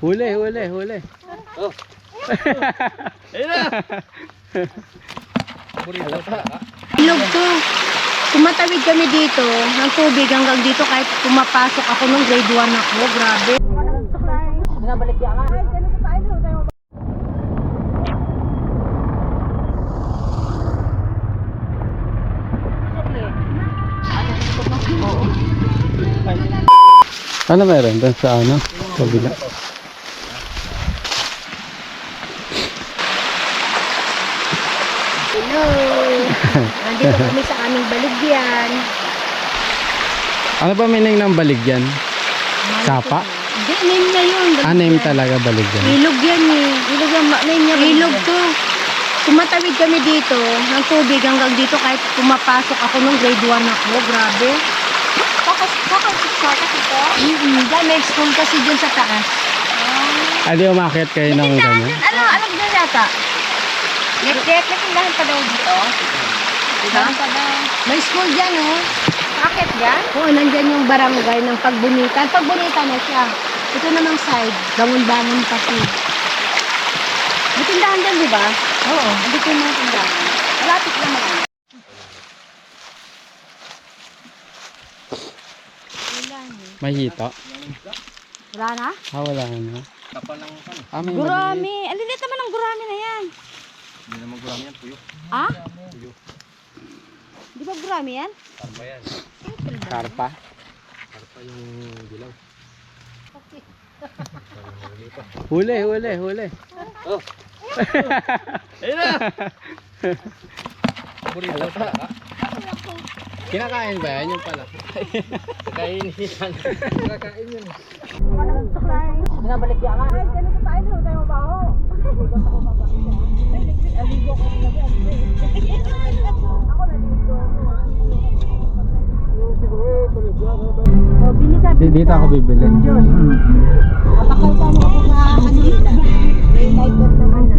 Huli, huli, huli. Oh. Ayun na. Ilog to. Tumatawid kami dito ng tubig hanggang dito kahit pumapasok ako nung grade 1 ako. Grabe. Binabalik yan ka. Ay, ganito tayo. Ano meron doon sa ano? Kabila. Hello. Nandito kami sa aming baligyan. Ano ba meaning ng baligyan? Sapa? Hindi, name niya yun. Ah, name talaga baligyan. Ilog yan eh. Ilog yan. Name niya. Ilog to. Tumatawid kami dito ng tubig hanggang dito kahit pumapasok ako nung grade 1 ako. Grabe. Kakasok ito? Dahil may school kasi dyan sa taas. Adi umakit kayo ng ganyan? Ano? Alam dyan yata? May tindahan pa daw dito. Tindahan pa daw. May school dyan oh. Bakit yan? Oo, nandyan yung barangay ng Pagbunitan. Pagbunitan na siya. Ito namang side. Bangon-bangon pati. May tindahan dyan, di ba? Oo. Dito yung mga tindahan. Malapit naman. May hito? Wala na? Ah, wala na. Ah, may Gurami. Ang lilit naman ang gurami na yan. Hindi naman gurami yan, tuyo. Ah? Tuyo. Di ba gurami yan? Karpa yan. karpa. Karpa yung dilaw. Huli, huli, huli. Oh. Ayun na. Burrito pa. Kinakain ba yan? Yung pala. Kainin yan. Kakain yun. Binabalik yan ka. Ay, ganito tayo. Tayo mabaho. Aligo ko na yan. Ako naligo. Bili ka. Dito ako bibili. Kapakal ka mo ako sa kanila. May lighter naman na.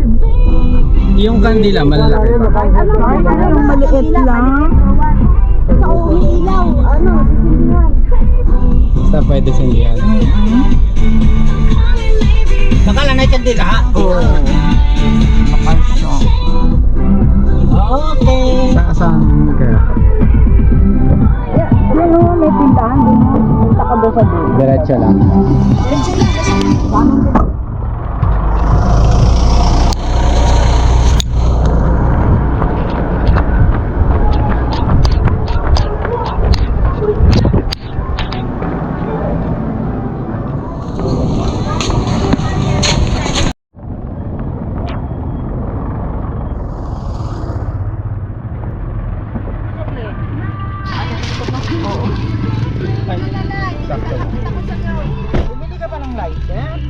Yung kandila, malalaki pa. Ano maliit lang? Sa umiilaw. Ano? Sisindihan. Basta pwede sindihan. Nakala na yung dila. Oo. Okay. Saan kaya? Ano? May tindahan din. Punta ka doon sa doon. Diretso lang. Sakto. Bumili ka pa ng lighter?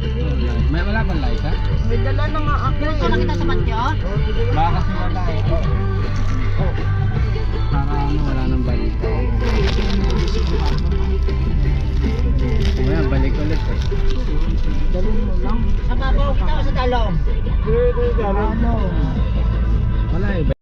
May wala pang light, ha? May dala na nga ako. Ito lang kita sa matyo? Baka kasi wala eh. Baka ano, wala nang balita. Ngayon, balik ulit eh. Sa babaw kita o sa talong? Wala eh.